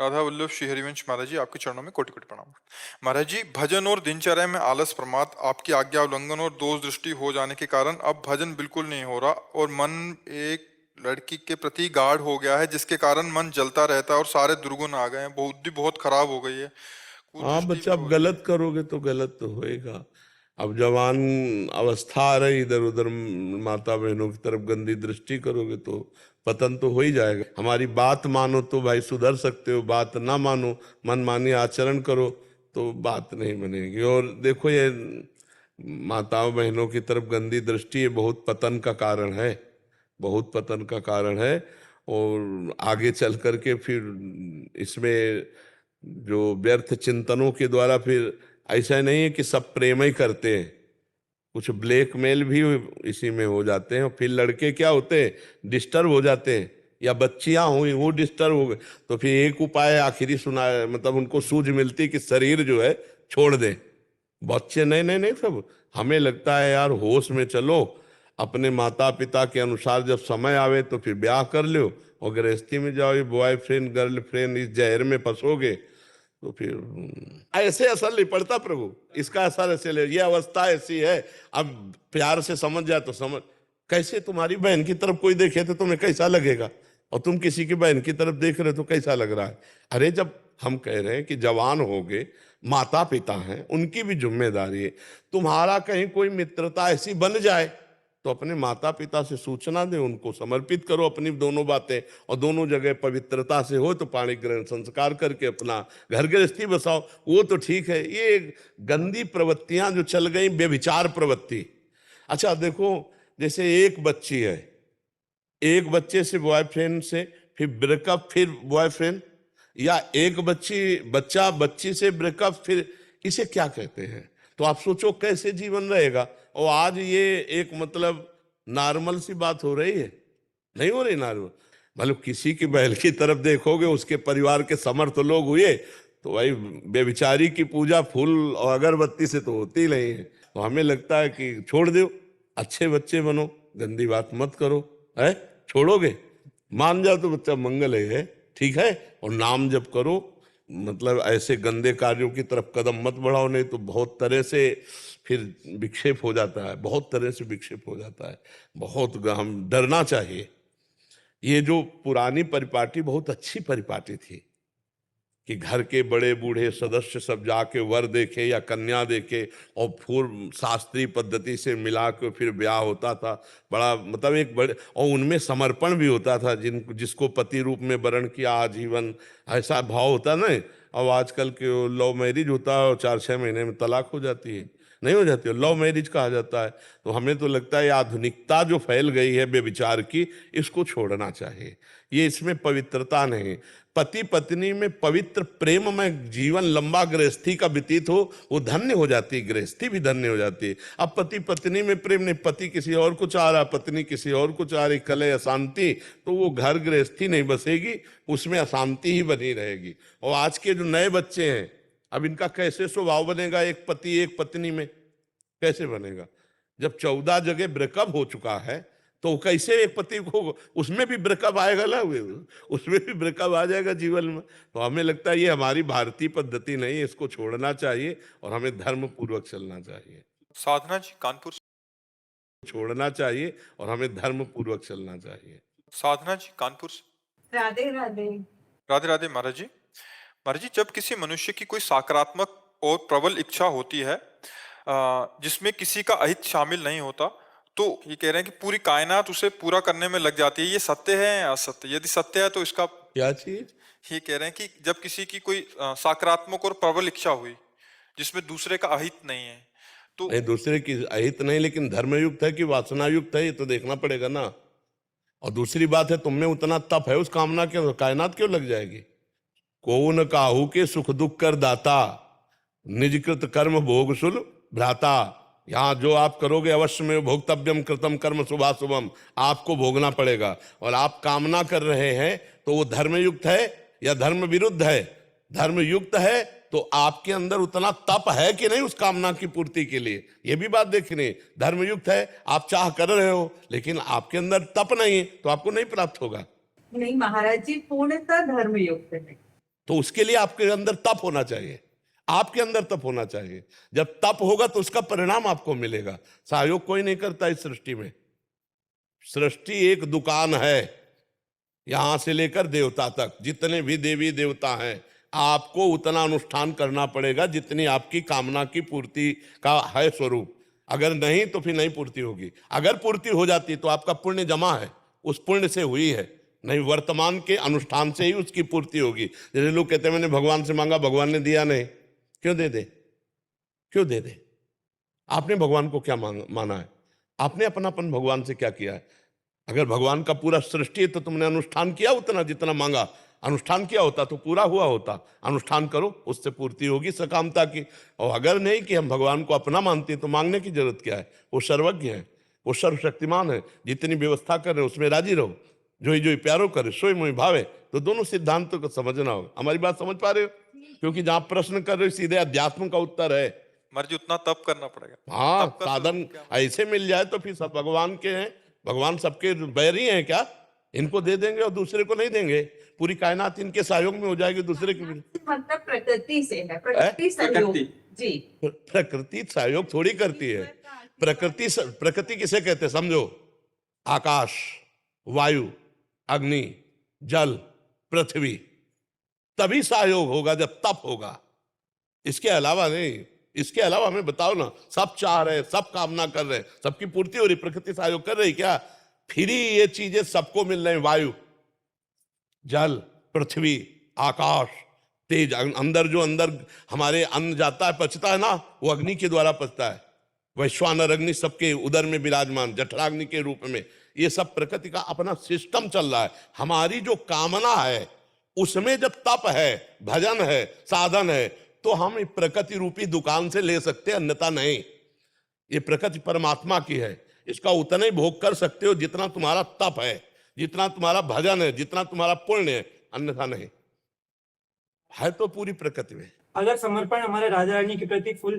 राधा वल्लभ श्री हरिवंश महाराज जी, आपके चरणों में कोटि कोटि प्रणाम। महाराज जी, भजन और दिनचर्या में आलस, प्रमाद, आपकी आज्ञा उल्लंघन और दोष दृष्टि हो जाने के कारण अब भजन बिल्कुल नहीं हो रहा और मन एक लड़की के प्रति गाढ़ हो गया है, जिसके कारण मन जलता रहता है और सारे दुर्गुण आ गए हैं। बुद्धि बहुत खराब हो गई है, हाँ कुदृष्टि भी बच्चा, अब हो रही है। गलत करोगे तो गलत तो होएगा। अब जवान अवस्था आ रही, इधर उधर माता बहनों की तरफ गंदी दृष्टि करोगे तो पतन तो हो ही जाएगा। हमारी बात मानो तो भाई सुधर सकते हो, बात ना मानो, मनमानी आचरण करो तो बात नहीं बनेगी। और देखो, ये माताओं बहनों की तरफ गंदी दृष्टि ये बहुत पतन का कारण है, बहुत पतन का कारण है। और आगे चल करके फिर इसमें जो व्यर्थ चिंतनों के द्वारा फिर ऐसा नहीं है कि सब प्रेम ही करते हैं, कुछ ब्लैकमेल भी इसी में हो जाते हैं। और फिर लड़के क्या होते हैं, डिस्टर्ब हो जाते हैं, या बच्चियां हुई वो डिस्टर्ब हो गए, तो फिर एक उपाय आखिरी सुना, मतलब उनको सूझ मिलती कि शरीर जो है छोड़ दें। बच्चे नहीं नहीं नहीं, सब हमें लगता है यार होश में चलो, अपने माता पिता के अनुसार जब समय आवे तो फिर ब्याह कर लो, और गृहस्थी में जाओ, ये बॉयफ्रेंड गर्लफ्रेंड इस जहर में फंसोगे तो फिर ऐसे असर नहीं पड़ता प्रभु, इसका असर ऐसे ले, ये अवस्था ऐसी है। अब प्यार से समझ जाए तो समझ। कैसे तुम्हारी बहन की तरफ कोई देखे तो तुम्हें कैसा लगेगा, और तुम किसी की बहन की तरफ देख रहे हो तो कैसा लग रहा है। अरे जब हम कह रहे हैं कि जवान हो गए, माता पिता हैं, उनकी भी जिम्मेदारी है। तुम्हारा कहीं कोई मित्रता ऐसी बन जाए तो अपने माता पिता से सूचना दे, उनको समर्पित करो अपनी दोनों बातें, और दोनों जगह पवित्रता से हो तो पाणी ग्रहण संस्कार करके अपना घर गृहस्थी बसाओ, वो तो ठीक है। ये गंदी प्रवृत्तियां जो चल गई, बेविचार प्रवृत्ति। अच्छा देखो, जैसे एक बच्ची है, एक बच्चे से बॉयफ्रेंड से फिर ब्रेकअप, फिर बॉयफ्रेंड, या एक बच्चा बच्ची से ब्रेकअप, फिर इसे क्या कहते हैं। तो आप सोचो कैसे जीवन रहेगा। और आज ये एक मतलब नॉर्मल सी बात हो रही है, नहीं हो रही नॉर्मल। मतलब किसी की बहन की तरफ देखोगे, उसके परिवार के समर्थ लोग हुए तो भाई बेविचारी की पूजा फूल और अगरबत्ती से तो होती ही नहीं है। तो हमें लगता है कि छोड़ दो, अच्छे बच्चे बनो, गंदी बात मत करो। है, छोड़ोगे, मान जाओ तो बच्चा मंगल है, ठीक है। और नाम जप करो, मतलब ऐसे गंदे कार्यों की तरफ कदम मत बढ़ाओ, नहीं तो बहुत तरह से फिर विक्षेप हो जाता है, बहुत तरह से विक्षेप हो जाता है। बहुत हम डरना चाहिए। ये जो पुरानी परिपाटी बहुत अच्छी परिपाटी थी कि घर के बड़े बूढ़े सदस्य सब जाके वर देखे या कन्या देखे, और पूर्व शास्त्रीय पद्धति से मिला के फिर ब्याह होता था। बड़ा मतलब एक बड़े, और उनमें समर्पण भी होता था, जिसको पति रूप में वरण किया आजीवन, ऐसा भाव होता ना। अब आजकल के लव मैरिज होता है और 4-6 महीने में तलाक हो जाती है, नहीं हो जाती है, लव मैरिज कहा जाता है। तो हमें तो लगता है आधुनिकता जो फैल गई है बेविचार की, इसको छोड़ना चाहिए। ये इसमें पवित्रता नहीं। पति पत्नी में पवित्र प्रेम में जीवन लंबा गृहस्थी का व्यतीत हो, वो धन्य हो जाती है, गृहस्थी भी धन्य हो जाती है। अब पति पत्नी में प्रेम नहीं, पति किसी और को चाह रहा, पत्नी किसी और को चाह रही, कलह अशांति, तो वो घर गृहस्थी नहीं बसेगी, उसमें अशांति ही बनी रहेगी। और आज के जो नए बच्चे हैं, अब इनका कैसे स्वभाव बनेगा एक पति एक पत्नी में, कैसे बनेगा। जब 14 जगह ब्रेकअप हो चुका है तो कैसे एक पति को, उसमें भी ब्रेकअप आएगा ना, उसमें भी ब्रेकअप आ जाएगा जीवन में। तो हमें लगता है ये हमारी भारतीय पद्धति नहीं है, इसको छोड़ना चाहिए और हमें धर्म पूर्वक चलना चाहिए। साधना जी, कानपुर। छोड़ना चाहिए और हमें धर्म पूर्वक चलना चाहिए। साधना जी, कानपुर से। राधे राधे। राधे राधे महाराज जी। महाराज जी, जब किसी मनुष्य की कोई सकारात्मक और प्रबल इच्छा होती है, जिसमें किसी का अहित शामिल नहीं होता, तो ये कह रहे हैं कि पूरी कायनात उसे पूरा करने में लग जाती है। ये सत्य है या असत्य? यदि सत्य है तो इसका क्या चीज? ये कह रहे हैं कि जब किसी की कोई सकारात्मक और प्रबल इच्छा हुई, जिसमें दूसरे का अहित नहीं है, तो नहीं, दूसरे की अहित नहीं, लेकिन धर्मयुक्त है कि वासनायुक्त है, ये तो देखना पड़ेगा ना। और दूसरी बात है, तुम में उतना तप है उस कामना के, कायनात क्यों लग जाएगी। को न काहू के सुख दुख कर दाता, निजकृत कर्म भोग सुल भ्राता। यहाँ जो आप करोगे अवश्य में भोक्तव्यम कृतम कर्म शुभाशुभम, आपको भोगना पड़ेगा। और आप कामना कर रहे हैं तो वो धर्मयुक्त है या धर्म विरुद्ध है। धर्मयुक्त है तो आपके अंदर उतना तप है कि नहीं उस कामना की पूर्ति के लिए, ये भी बात देखनी। धर्मयुक्त है, आप चाह कर रहे हो लेकिन आपके अंदर तप नहीं है तो आपको नहीं प्राप्त होगा। नहीं महाराज जी, पूर्णतः धर्मयुक्त है। तो उसके लिए आपके अंदर तप होना चाहिए, आपके अंदर तप होना चाहिए। जब तप होगा तो उसका परिणाम आपको मिलेगा। सहयोग कोई नहीं करता इस सृष्टि में। सृष्टि एक दुकान है, यहां से लेकर देवता तक जितने भी देवी देवता हैं, आपको उतना अनुष्ठान करना पड़ेगा जितनी आपकी कामना की पूर्ति का है स्वरूप। अगर नहीं तो फिर नहीं पूर्ति होगी। अगर पूर्ति हो जाती तो आपका पुण्य जमा है, उस पुण्य से हुई है, नहीं वर्तमान के अनुष्ठान से ही उसकी पूर्ति होगी। जैसे लोग कहते हैं मैंने भगवान से मांगा, भगवान ने दिया नहीं, क्यों दे दे? क्यों दे दे? आपने भगवान को क्या माना है? आपने अपनापन भगवान से क्या किया है? अगर भगवान का पूरा सृष्टि है तो तुमने अनुष्ठान किया उतना जितना मांगा, अनुष्ठान किया होता तो पूरा हुआ होता। अनुष्ठान करो, उससे पूर्ति होगी सकामता की। और अगर नहीं कि हम भगवान को अपना मानते हैं तो मांगने की जरूरत क्या है? वो सर्वज्ञ है, वो सर्वशक्तिमान है। जितनी व्यवस्था कर रहे उसमें राजी रहो। जो ही प्यारो करे सोई मोहि भावे। तो दोनों सिद्धांतों को समझना होगा। हमारी बात समझ पा रहे हो? क्योंकि जहां प्रश्न कर रहे हो सीधे अध्यात्म का उत्तर है। महाराज जी उतना तप करना पड़ेगा। हाँ, तप का साधन क्या? ऐसे मिल जाए तो फिर सब भगवान के हैं। भगवान सबके बैरी हैं क्या? इनको दे देंगे और दूसरे को नहीं देंगे। पूरी कायनात इनके सहयोग में हो जाएगी, दूसरे के मतलब प्रकृति से है, प्रकृति सहयोग। जी, प्रकृति सहयोग थोड़ी करती है। प्रकृति किसे कहते हैं समझो? आकाश, वायु, अग्नि, जल, पृथ्वी। तभी सहयोग होगा जब तप होगा, इसके अलावा नहीं। इसके अलावा हमें बताओ ना, सब चाह रहे, सब कामना कर रहे, सबकी पूर्ति हो रही, प्रकृति सहयोग कर रही क्या? फिर ही ये चीजें सबको मिल रही। वायु, जल, पृथ्वी, आकाश, तेज, अंदर हमारे अन्न जाता है, पचता है ना, वो अग्नि के द्वारा पचता है। वैश्वानर अग्नि सबके उदर में विराजमान जठराग्नि के रूप में। ये सब प्रकृति का अपना सिस्टम चल रहा है। हमारी जो कामना है उसमें जब तप है, भजन है, साधन है, तो हम प्रकृति रूपी दुकान से ले सकते हैं, अन्यथा नहीं। ये प्रकृति परमात्मा की है, इसका उतना ही भोग कर सकते हो जितना तुम्हारा तप है, जितना तुम्हारा भजन है, जितना तुम्हारा पुण्य है, अन्यथा नहीं है। तो पूरी प्रकृति में अगर समर्पण हमारे राजा रानी के प्रति फुल